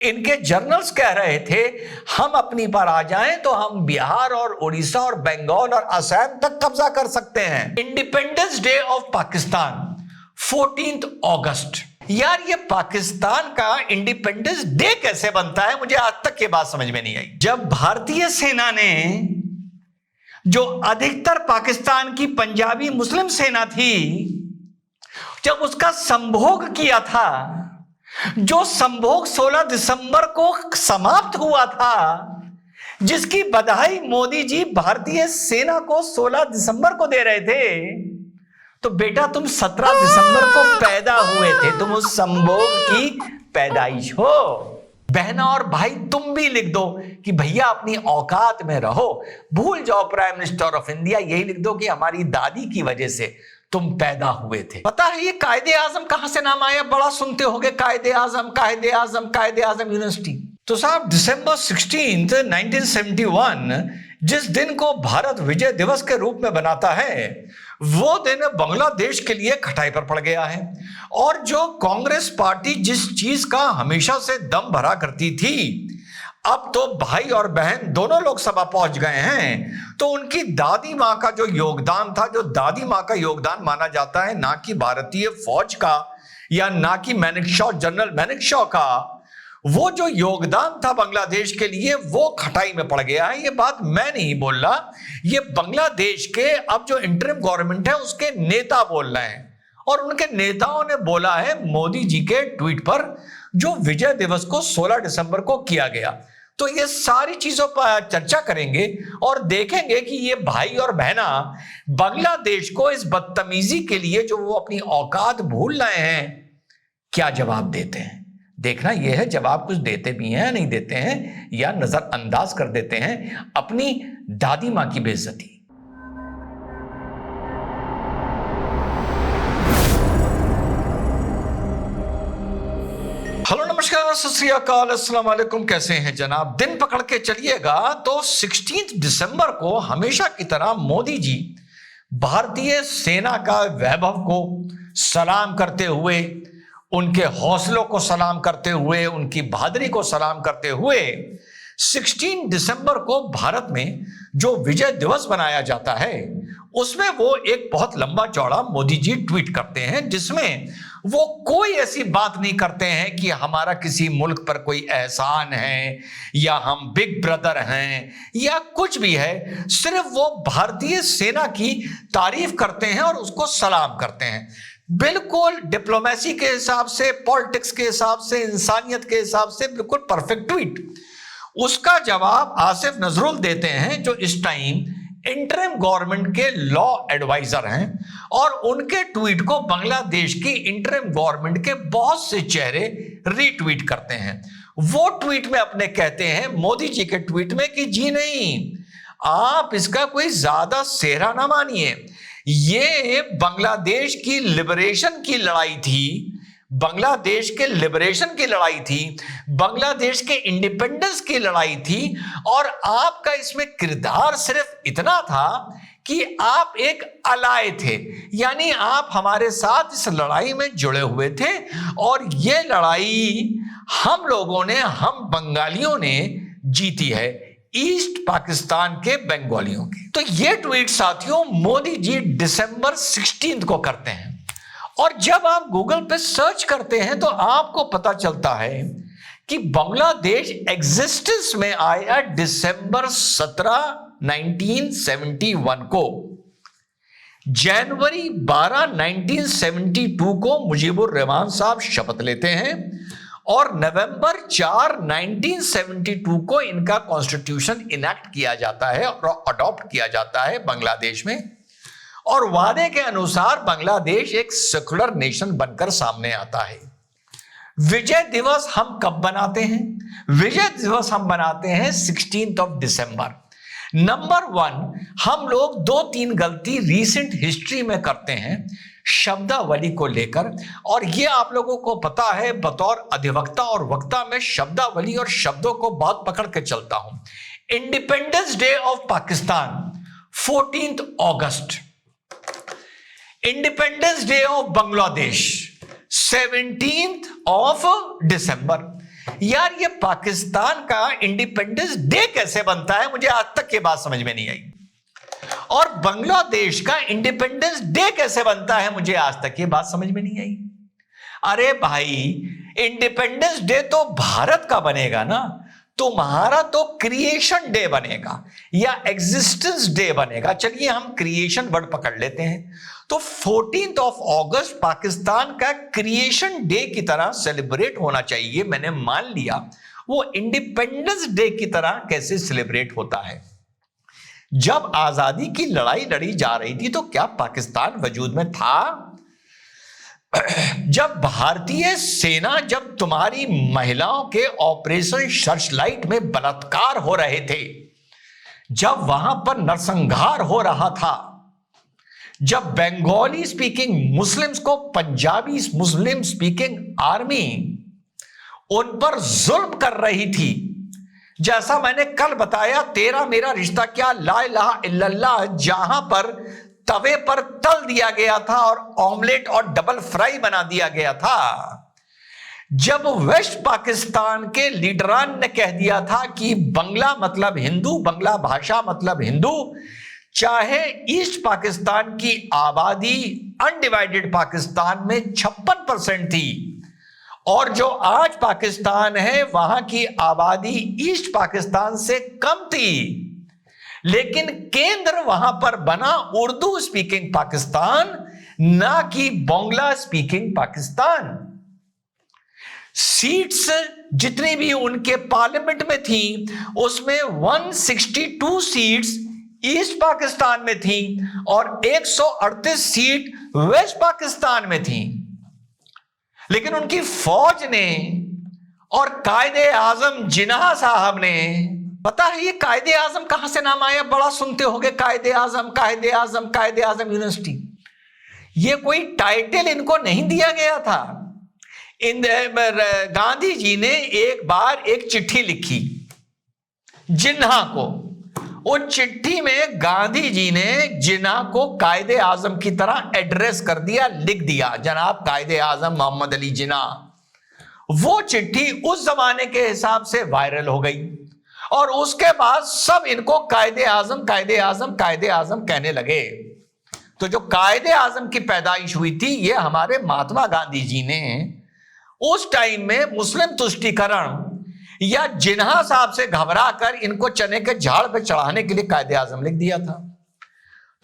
इनके जर्नल्स कह रहे थे हम अपनी पर आ जाएं तो हम बिहार और उड़ीसा और बंगाल और असम तक कब्जा कर सकते हैं। इंडिपेंडेंस डे ऑफ पाकिस्तान 14 अगस्त। यार ये पाकिस्तान का इंडिपेंडेंस डे कैसे बनता है, मुझे आज तक ये बात समझ में नहीं आई। जब भारतीय सेना ने, जो अधिकतर पाकिस्तान की पंजाबी मुस्लिम सेना थी, जब उसका संभोग किया था, जो संभोग 16 दिसंबर को समाप्त हुआ था, जिसकी बधाई मोदी जी भारतीय सेना को 16 दिसंबर को दे रहे थे, तो बेटा तुम 17 दिसंबर को पैदा हुए थे, तुम उस संभोग की पैदाइश हो। बहना और भाई तुम भी लिख दो कि भैया अपनी औकात में रहो, भूल जाओ प्राइम मिनिस्टर ऑफ इंडिया, यही लिख दो कि हमारी दादी की वजह से तुम पैदा हुए थे। पता है ये कायदे आजम कहां से नाम आया? बड़ा सुनते होंगे कायदे आजम, कायदे आजम, कायदे आजम यूनिवर्सिटी। तो साहब दिसंबर 16, 1971 जिस दिन को भारत विजय दिवस के रूप में बनाता है, वो दिन बांग्लादेश के लिए खटाई पर पड़ गया है। और जो कांग्रेस पार्टी जिस चीज का हमेशा से दम भरा करती थी, अब तो भाई और बहन दोनों लोकसभा पहुंच गए हैं, तो उनकी दादी मां का जो योगदान था, जो दादी मां का योगदान माना जाता है, ना कि भारतीय फौज का या ना कि मैनेकशॉ, जनरल मैनेकशॉ का, वो जो योगदान था बांग्लादेश के लिए, वो खटाई में पड़ गया है। ये बात मैं नहीं बोल रहा, ये बांग्लादेश के अब जो इंटरिम गवर्नमेंट है उसके नेता बोल रहे हैं। और उनके नेताओं ने बोला है मोदी जी के ट्वीट पर, जो विजय दिवस को 16 दिसंबर को किया गया। तो ये सारी चीजों पर चर्चा करेंगे और देखेंगे कि ये भाई और बहना बांग्लादेश को इस बदतमीजी के लिए, जो वो अपनी औकात भूल रहे हैं, क्या जवाब देते हैं। देखना यह है जवाब कुछ देते भी हैं, नहीं देते हैं, या नजरअंदाज कर देते हैं अपनी दादी मां की बेइज्जती। हेलो नमस्कार सत श्री अकाल अस्सलाम वालेकुम, कैसे हैं जनाब। दिन पकड़ के चलिएगा तो 16 दिसंबर को हमेशा की तरह मोदी जी भारतीय सेना का वैभव को सलाम करते हुए, उनके हौसलों को सलाम करते हुए, उनकी बहादुरी को सलाम करते हुए 16 दिसंबर को भारत में जो विजय दिवस मनाया जाता है, उसमें वो एक बहुत लंबा चौड़ा मोदी जी ट्वीट करते हैं, जिसमें वो कोई ऐसी बात नहीं करते हैं कि हमारा किसी मुल्क पर कोई एहसान है या हम बिग ब्रदर हैं या कुछ भी है। सिर्फ वो भारतीय सेना की तारीफ करते हैं और उसको सलाम करते हैं। बिल्कुल डिप्लोमेसी के हिसाब से, पॉलिटिक्स के हिसाब से, इंसानियत के हिसाब से बिल्कुल परफेक्ट ट्वीट। उसका जवाब आसिफ नजरुल देते हैं, जो इस टाइम इंटरिम गवर्नमेंट के लॉ एडवाइजर हैं, और उनके ट्वीट को बांग्लादेश की इंटरिम गवर्नमेंट के बहुत से चेहरे रीट्वीट करते हैं। वो ट्वीट में अपने कहते हैं, मोदी जी के ट्वीट में, कि जी नहीं, आप इसका कोई ज्यादा सेहरा ना मानिए, ये बांग्लादेश की लिबरेशन की लड़ाई थी, बांग्लादेश के लिबरेशन की लड़ाई थी, बांग्लादेश के इंडिपेंडेंस की लड़ाई थी, और आपका इसमें किरदार सिर्फ इतना था कि आप एक अलाय थे, यानी आप हमारे साथ इस लड़ाई में जुड़े हुए थे, और ये लड़ाई हम लोगों ने, हम बंगालियों ने जीती है, ईस्ट पाकिस्तान के बंगालियों की। तो ये ट्वीट साथियों मोदी जी दिसंबर 16 को करते हैं, और जब आप गूगल पे सर्च करते हैं तो आपको पता चलता है कि बांग्लादेश एग्जिस्टेंस में आया दिसंबर 17, 1971 को। जनवरी 12, 1972 को मुजीबुर रहमान साहब शपथ लेते हैं, और नवंबर 4, 1972 को इनका कॉन्स्टिट्यूशन इनैक्ट किया जाता है और अडॉप्ट किया जाता है बांग्लादेश में। और वादे के अनुसार बांग्लादेश एक सेकुलर नेशन बनकर सामने आता है। विजय दिवस हम कब बनाते हैं? विजय दिवस हम बनाते हैं 16 दिसंबर। नंबर 1, हम लोग 2-3 गलती रीसेंट हिस्ट्री में करते हैं शब्दावली को लेकर, और ये आप लोगों को पता है, बतौर अधिवक्ता और वक्ता में शब्दावली और शब्दों को बहुत पकड़ के चलता हूं। Independence day of Pakistan 14 August, independence day of Bangladesh 17 दिसंबर, यार ये पाकिस्तान का इंडिपेंडेंस डे कैसे बनता है, मुझे आज तक ये बात समझ में नहीं आई। और बांग्लादेश का इंडिपेंडेंस डे कैसे बनता है, मुझे आज तक ये बात समझ में नहीं आई। अरे भाई, इंडिपेंडेंस डे तो भारत का बनेगा ना, तुम्हारा तो क्रिएशन डे बनेगा या एग्जिस्टेंस डे बनेगा। चलिए हम क्रिएशन वर्ड पकड़ लेते हैं। तो 14 अगस्त पाकिस्तान का क्रिएशन डे की तरह सेलिब्रेट होना चाहिए, मैंने मान लिया। वो इंडिपेंडेंस डे की तरह कैसे सेलिब्रेट होता है? जब आजादी की लड़ाई लड़ी जा रही थी तो क्या पाकिस्तान वजूद में था? जब भारतीय सेना, जब तुम्हारी महिलाओं के ऑपरेशन सर्चलाइट में बलात्कार हो रहे थे, जब वहां पर नरसंहार हो रहा था, जब बंगाली स्पीकिंग मुस्लिम्स को पंजाबी मुस्लिम स्पीकिंग आर्मी उन पर जुल्म कर रही थी, जैसा मैंने कल बताया, तेरा मेरा रिश्ता क्या, ला इलाहा इल्लल्लाह, जहां पर तवे पर तल दिया गया था और ऑमलेट और डबल फ्राई बना दिया गया था। जब वेस्ट पाकिस्तान के लीडरान ने कह दिया था कि बंगला मतलब हिंदू, बंगला भाषा मतलब हिंदू, चाहे ईस्ट पाकिस्तान की आबादी अनडिवाइडेड पाकिस्तान में 56% थी और जो आज पाकिस्तान है वहां की आबादी ईस्ट पाकिस्तान से कम थी, लेकिन केंद्र वहां पर बना उर्दू स्पीकिंग पाकिस्तान, ना कि बांग्ला स्पीकिंग पाकिस्तान। सीट्स जितनी भी उनके पार्लियामेंट में थी उसमें 162 सीट्स ईस्ट पाकिस्तान में थी और 138 सीट वेस्ट पाकिस्तान में थी। लेकिन उनकी फौज ने और कायदे आजम जिन्ना साहब ने, पता है ये कायदे आजम कहां से नाम आया? बड़ा सुनते होंगे कायदे आजम, कायदे आजम, कायदे आजम यूनिवर्सिटी। ये कोई टाइटल इनको नहीं दिया गया था। गांधी जी ने एक बार एक चिट्ठी लिखी जिन्ना को। उस चिट्ठी में गांधी जी ने जिन्ना को कायदे आजम की तरह एड्रेस कर दिया, लिख दिया, जनाब कायदे आजम मोहम्मद अली जिन्ना। वो चिट्ठी उस जमाने के हिसाब से वायरल हो गई और उसके बाद सब इनको कायदे आजम, कायदे आजम, कायदे आजम कहने लगे। तो जो कायदे आजम की पैदाइश हुई थी, ये हमारे महात्मा गांधी जी ने उस टाइम में मुस्लिम तुष्टीकरण या जिन्ना साहब से घबरा कर इनको चने के झाड़ पे चढ़ाने के लिए कायदे आजम लिख दिया था।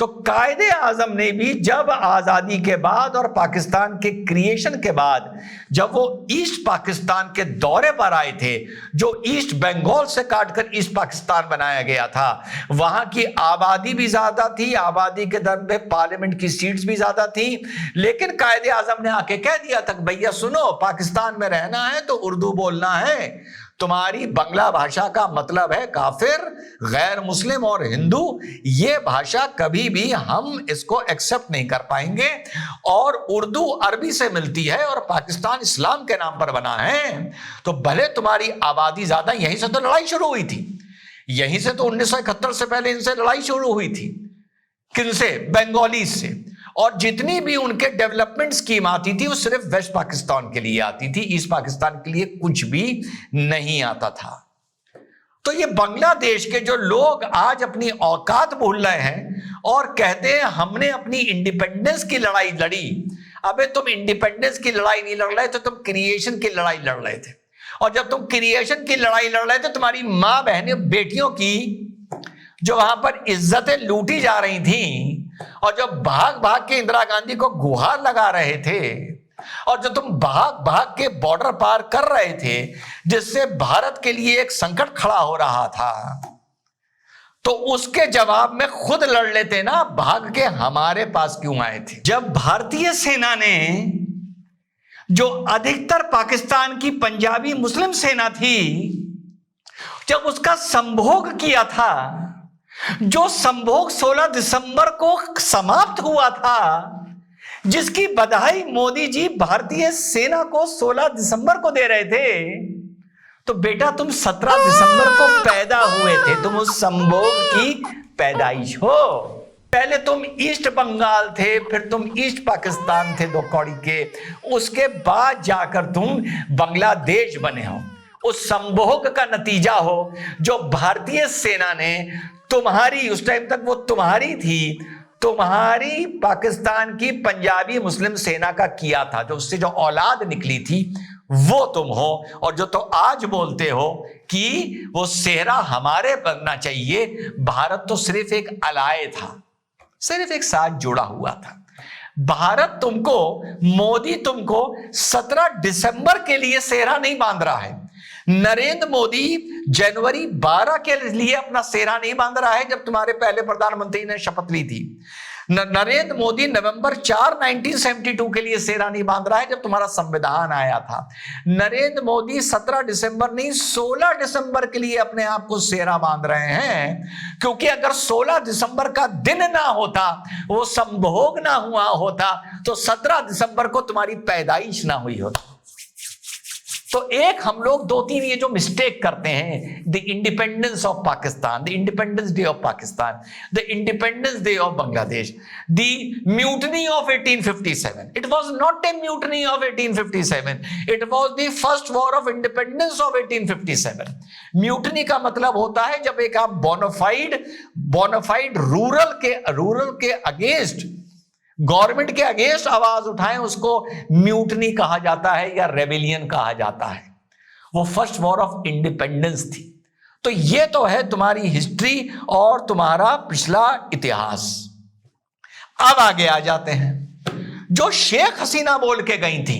तो कायदे आजम ने भी जब आजादी के बाद और पाकिस्तान के क्रिएशन के बाद, जब वो ईस्ट पाकिस्तान के दौरे पर आए थे, जो ईस्ट बंगाल से काटकर ईस्ट पाकिस्तान बनाया गया था, वहां की आबादी भी ज्यादा थी, आबादी के दर पे पार्लियामेंट की सीट्स भी ज्यादा थी। लेकिन कायदे आजम ने आके कह दिया था, भैया सुनो, पाकिस्तान में रहना है तो उर्दू बोलना है, तुम्हारी बंगला भाषा का मतलब है काफिर, गैर मुस्लिम और हिंदू, ये भाषा कभी भी हम इसको एक्सेप्ट नहीं कर पाएंगे। और उर्दू अरबी से मिलती है और पाकिस्तान इस्लाम के नाम पर बना है, तो भले तुम्हारी आबादी ज्यादा, यहीं से तो लड़ाई शुरू हुई थी, यहीं से तो 1971 से पहले इनसे लड़ाई शुरू हुई थी। किनसे? बंगाली से। और जितनी भी उनके डेवलपमेंट स्कीम आती थी वो सिर्फ वेस्ट पाकिस्तान के लिए आती थी, ईस्ट पाकिस्तान के लिए कुछ भी नहीं आता था। तो ये बांग्लादेश के जो लोग आज अपनी औकात भूल रहे हैं और कहते हैं हमने अपनी इंडिपेंडेंस की लड़ाई लड़ी। अबे तुम इंडिपेंडेंस की लड़ाई नहीं लड़ रहे थे, तुम क्रिएशन की लड़ाई लड़ रहे थे। और जब तुम क्रिएशन की लड़ाई लड़ रहे थे, तुम्हारी मां बहनें बेटियों की जो वहां पर इज्जतें लूटी जा रही थी और जो भाग भाग के इंदिरा गांधी को गुहार लगा रहे थे और जो तुम भाग भाग के बॉर्डर पार कर रहे थे, जिससे भारत के लिए एक संकट खड़ा हो रहा था, तो उसके जवाब में खुद लड़ लेते ना, भाग के हमारे पास क्यों आए थे? जब भारतीय सेना ने, जो अधिकतर पाकिस्तान की पंजाबी मुस्लिम सेना थी, जब उसका संभोग किया था, जो संभोग 16 दिसंबर को समाप्त हुआ था, जिसकी बधाई मोदी जी भारतीय सेना को 16 दिसंबर को दे रहे थे, तो बेटा तुम 17 दिसंबर को पैदा हुए थे, तुम उस संभोग की पैदाइश हो। पहले तुम ईस्ट बंगाल थे, फिर तुम ईस्ट पाकिस्तान थे 2 कौड़ी के, उसके बाद जाकर तुम बांग्लादेश बने हो। उस संभोग का नतीजा हो जो भारतीय सेना ने तुम्हारी, उस टाइम तक वो तुम्हारी थी, तुम्हारी पाकिस्तान की पंजाबी मुस्लिम सेना का किया था, जो उससे जो औलाद निकली थी वो तुम हो। और जो तो आज बोलते हो कि वो सेहरा हमारे बनना चाहिए, भारत तो सिर्फ एक अलाय था, सिर्फ एक साथ जुड़ा हुआ था। भारत तुमको, मोदी तुमको 17 दिसंबर के लिए सेहरा नहीं बांध रहा है। नरेंद्र मोदी जनवरी 12 के लिए अपना सेहरा नहीं बांध रहा है जब तुम्हारे पहले प्रधानमंत्री ने शपथ ली थी। नरेंद्र मोदी नवंबर 4 1972 के लिए सेहरा नहीं बांध रहा है जब तुम्हारा संविधान आया था। नरेंद्र मोदी 17 दिसंबर नहीं 16 दिसंबर के लिए अपने आप को सेहरा बांध रहे हैं, क्योंकि अगर 16 दिसंबर का दिन ना होता, वो संभोग ना हुआ होता, तो 17 दिसंबर को तुम्हारी पैदाइश ना हुई होती। तो एक हम लोग 2-3 ये जो मिस्टेक करते हैं, the independence of Pakistan, the independence day of Pakistan, the independence day of Bangladesh, the mutiny of 1857, it was not a mutiny of 1857, it was the first war of independence of 1857। Mutiny का मतलब होता है जब एक आप बोनाफाइड रूरल के against, government के against आवाज उठाएं, उसको म्यूटनी कहा जाता है या रेबेलियन कहा जाता है। वो फर्स्ट वॉर ऑफ इंडिपेंडेंस थी। तो ये तो है तुम्हारी हिस्ट्री और तुम्हारा पिछला इतिहास। अब आगे आ जाते हैं। जो शेख हसीना बोल के गई थी,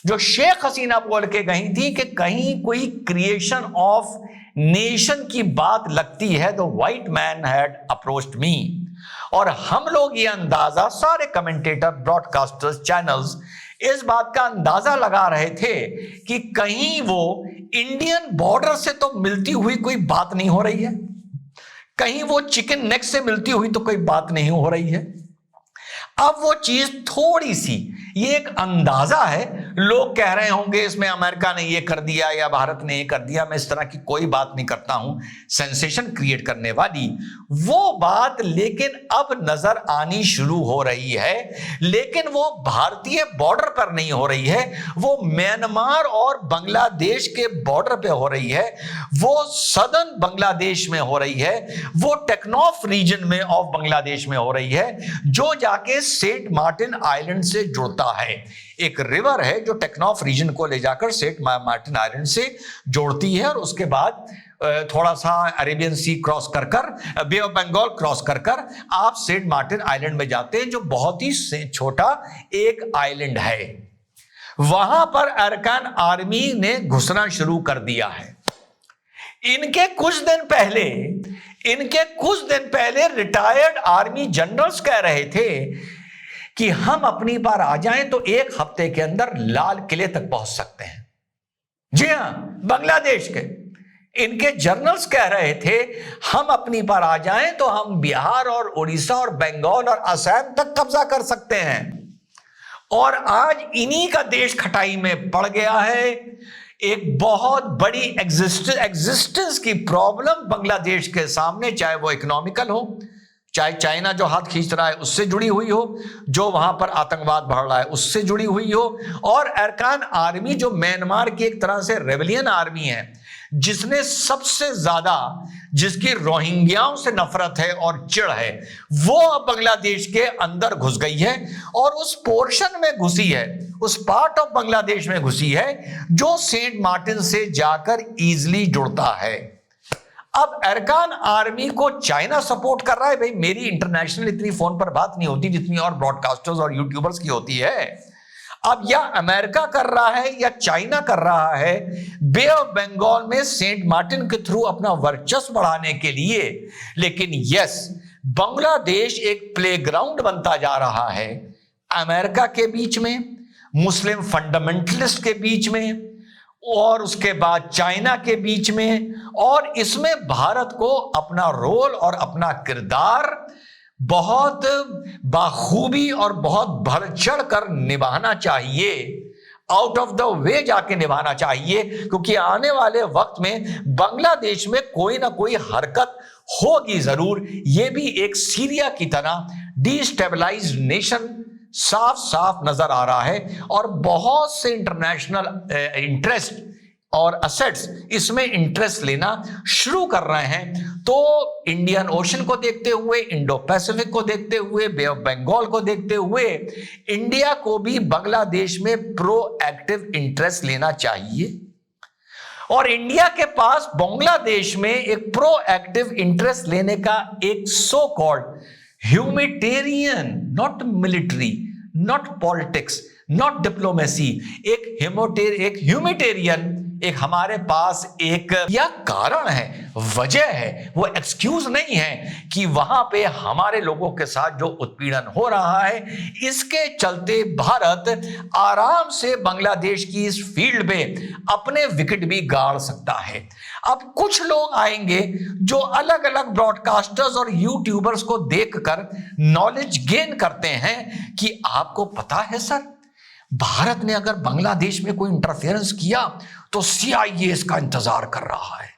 जो शेख हसीना बोल के गई थी कि कहीं कोई क्रिएशन ऑफ नेशन की बात लगती है, the white man had approached मी। और हम लोग ये अंदाजा, सारे कमेंटेटर, ब्रॉडकास्टर्स, चैनल्स इस बात का अंदाजा लगा रहे थे कि कहीं वो इंडियन बॉर्डर से तो मिलती हुई कोई बात नहीं हो रही है, कहीं वो चिकन नेक से मिलती हुई तो कोई बात नहीं हो रही है। अब वो चीज थोड़ी सी, ये एक अंदाजा है, लोग कह रहे होंगे इसमें अमेरिका ने ये कर दिया या भारत ने ये कर दिया। मैं इस तरह की कोई बात नहीं करता हूं सेंसेशन क्रिएट करने वाली वो बात, लेकिन अब नजर आनी शुरू हो रही है। लेकिन वो भारतीय बॉर्डर पर नहीं हो रही है, वो म्यांमार और बांग्लादेश के बॉर्डर पे हो रही है, वो सदर्न बांग्लादेश में हो रही है, वो टेक्नॉफ रीजन में ऑफ बांग्लादेश में हो रही है, जो जाके सेंट मार्टिन आइलैंड से जुड़ता है। एक रिवर है जो टेक्नॉफ रीजन को ले जाकर सेंट मार्टिन आइलैंड से जोड़ती है, और उसके बाद थोड़ा सा अरेबियन सी क्रॉस कर कर, बे ऑफ बंगाल क्रॉस कर कर आप सेंट मार्टिन आइलैंड में जाते हैं, जो बहुत ही छोटा एक आइलैंड है। वहां पर अरकान आर्मी ने घुसना शुरू कर दिया है। इनके कुछ दिन पहले रिटायर्ड आर्मी जनरल्स कह रहे थे कि हम अपनी बार आ जाएं तो 1 हफ्ते के अंदर लाल किले तक पहुंच सकते हैं। जी हां, बांग्लादेश के इनके जनरल्स कह रहे थे हम अपनी बार आ जाएं तो हम बिहार और उड़ीसा और बंगाल और असम तक कब्जा कर सकते हैं। और आज इन्हीं का देश खटाई में पड़ गया है। एक बहुत बड़ी एग्जिस्टेंस की प्रॉब्लम बांग्लादेश के सामने, चाहे वो इकोनॉमिकल हो, चाहे चाइना जो हाथ खींच रहा है उससे जुड़ी हुई हो, जो वहां पर आतंकवाद बढ़ रहा है उससे जुड़ी हुई हो, और अरकान आर्मी जो म्यांमार की एक तरह से रेबेलियन आर्मी है, जिसने सबसे ज्यादा, जिसकी रोहिंग्याओं से नफरत है और चिढ़ है, वो अब बांग्लादेश के अंदर घुस गई है और उस पोर्शन में घुसी है, उस पार्ट ऑफ बांग्लादेश में घुसी है जो सेंट मार्टिन से जाकर इजीली जुड़ता है। अब अरकान आर्मी को चाइना सपोर्ट कर रहा है। भाई मेरी इंटरनेशनल इतनी फोन पर बात नहीं होती जितनी और ब्रॉडकास्टर्स और यूट्यूबर्स की होती है। अब या अमेरिका कर रहा है या चाइना कर रहा है बे ऑफ बंगाल में सेंट मार्टिन के थ्रू अपना वर्चस्व बढ़ाने के लिए। लेकिन यस, बांग्लादेश एक प्लेग्राउंड बनता जा रहा है अमेरिका के बीच में, मुस्लिम फंडामेंटलिस्ट के बीच में, और उसके बाद चाइना के बीच में। और इसमें भारत को अपना रोल और अपना किरदार बहुत बाखूबी और बहुत बढ़ चढ़ कर निभाना चाहिए, आउट ऑफ द वे जाके निभाना चाहिए, क्योंकि आने वाले वक्त में बांग्लादेश में कोई ना कोई हरकत होगी जरूर। यह भी एक सीरिया की तरह डिस्टेबलाइज्ड नेशन साफ साफ नजर आ रहा है, और बहुत से इंटरनेशनल इंटरेस्ट और असेट्स इसमें इंटरेस्ट लेना शुरू कर रहे हैं, तो इंडियन ओशन को देखते हुए, इंडो पैसिफिक को देखते हुए, बे ऑफ बंगाल को देखते हुए इंडिया को भी बांग्लादेश में प्रोएक्टिव इंटरेस्ट लेना चाहिए। और इंडिया के पास बांग्लादेश में एक प्रोएक्टिव इंटरेस्ट लेने का एक so called humanitarian, not military, not politics, not diplomacy, एक ह्यूमैनिटेरियन एक हमारे पास एक या कारण है, वजह है, वो एक्सक्यूज नहीं है कि वहां पे हमारे लोगों के साथ जो उत्पीड़न हो रहा है, इसके चलते भारत आराम से बांग्लादेश की इस फील्ड में अपने विकेट भी गाड़ सकता है। अब कुछ लोग आएंगे जो अलग अलग ब्रॉडकास्टर्स और यूट्यूबर्स को देखकर नॉलेज गेन करते हैं कि आपको पता है सर, भारत ने अगर बांग्लादेश में कोई इंटरफेरेंस किया तो CIA इसका इंतजार कर रहा है,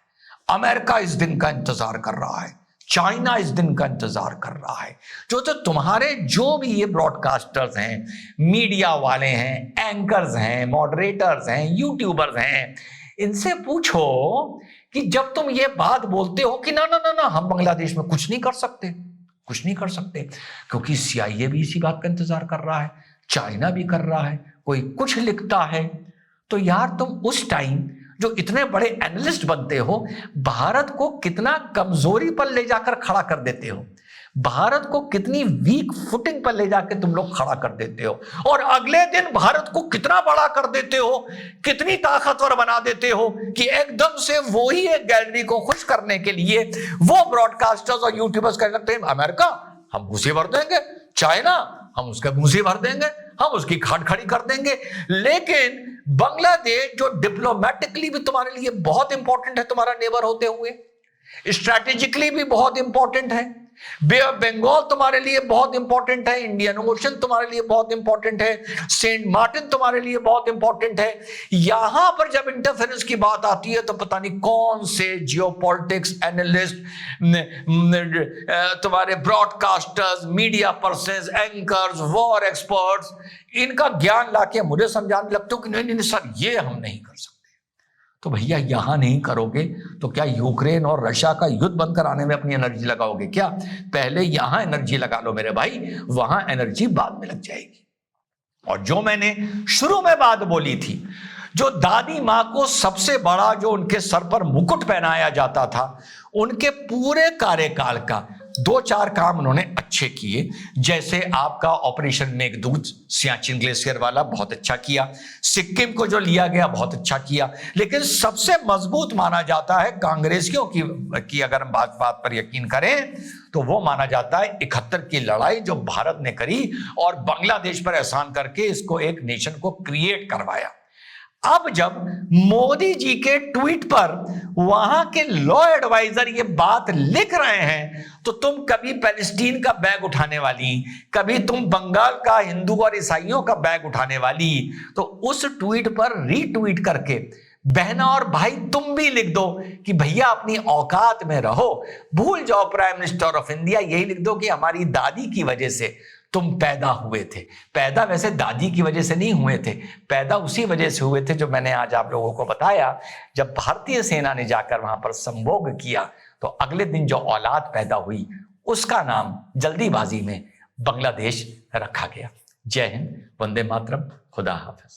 अमेरिका इस दिन का इंतजार कर रहा है, चाइना इस दिन का इंतजार कर रहा है। जो तुम्हारे जो भी ये ब्रॉडकास्टर्स हैं, मीडिया वाले हैं, एंकर्स हैं, मॉडरेटर्स हैं, यूट्यूबर्स हैं, इनसे पूछो कि जब तुम ये बात बोलते हो कि ना ना ना ना हम बांग्लादेश में कुछ नहीं कर सकते, कुछ नहीं कर सकते, क्योंकि CIA भी इसी बात का इंतजार कर रहा है, चाइना भी कर रहा है, कोई कुछ लिखता है, तो यार तुम उस टाइम जो इतने बड़े एनालिस्ट बनते हो, भारत को कितना कमजोरी पर ले जाकर खड़ा कर देते हो, भारत को कितनी वीक फुटिंग पर ले जाकर तुम लोग खड़ा कर देते हो, और अगले दिन भारत को कितना बड़ा कर देते हो, कितनी ताकतवर बना देते हो कि एकदम से वो ही एक गैलरी को खुश करने के लिए वो ब्रॉडकास्टर्स और यूट्यूबर्स कहने लगते हैं अमेरिका हम घुसे भर देंगे, चाइना हम उसके घुसे भर देंगे, हम उसकी खाट खड़ी कर देंगे। लेकिन बांग्लादेश जो डिप्लोमेटिकली भी तुम्हारे लिए बहुत इंपॉर्टेंट है, तुम्हारा नेबर होते हुए, स्ट्रैटेजिकली भी बहुत इंपॉर्टेंट है, बे ऑफ बंगाल तुम्हारे लिए बहुत इंपॉर्टेंट है, इंडियन ओशन तुम्हारे लिए बहुत इंपॉर्टेंट है, सेंट मार्टिन तुम्हारे लिए बहुत इंपॉर्टेंट है। यहां पर जब इंटरफेरेंस की बात आती है तो पता नहीं कौन से जियोपॉलिटिक्स एनालिस्ट, तुम्हारे broadcasters, media persons, anchors, war experts, इनका ज्ञान लाके मुझे समझाने लगते हो कि नहीं नहीं सर ये हम नहीं कर सकते। तो भैया यहां नहीं करोगे तो क्या यूक्रेन और रशिया का युद्ध बंद कराने में अपनी एनर्जी लगाओगे क्या? पहले यहां एनर्जी लगा लो मेरे भाई, वहां एनर्जी बाद में लग जाएगी। और जो मैंने शुरू में बात बोली थी, जो दादी मां को सबसे बड़ा जो उनके सर पर मुकुट पहनाया जाता था, उनके पूरे कार्यकाल का 2-4 काम उन्होंने अच्छे किए। जैसे आपका ऑपरेशन मेघदूत सियाचिन ग्लेशियर वाला बहुत अच्छा किया, सिक्किम को जो लिया गया बहुत अच्छा किया। लेकिन सबसे मजबूत माना जाता है कांग्रेसियों की अगर हम बात पर यकीन करें तो वो माना जाता है 71 की लड़ाई जो भारत ने करी और बांग्लादेश पर एहसान करके इसको एक नेशन को क्रिएट करवाया। अब जब मोदी जी के ट्वीट पर वहां के लॉ एडवाइजर ये बात लिख रहे हैं, तो तुम कभी पैलेस्टीन का बैग उठाने वाली, कभी तुम बंगाल का हिंदू और ईसाइयों का बैग उठाने वाली, तो उस ट्वीट पर रीट्वीट करके बहना और भाई तुम भी लिख दो कि भैया अपनी औकात में रहो, भूल जाओ प्राइम मिनिस्टर ऑफ इंडिया, यही लिख दो कि हमारी दादी की वजह से तुम पैदा हुए थे। पैदा वैसे दादी की वजह से नहीं हुए थे, पैदा उसी वजह से हुए थे जो मैंने आज आप लोगों को बताया। जब भारतीय सेना ने जाकर वहां पर संभोग किया तो अगले दिन जो औलाद पैदा हुई उसका नाम जल्दीबाजी में बांग्लादेश रखा गया। जय हिंद, वंदे मातरम, खुदा हाफिज।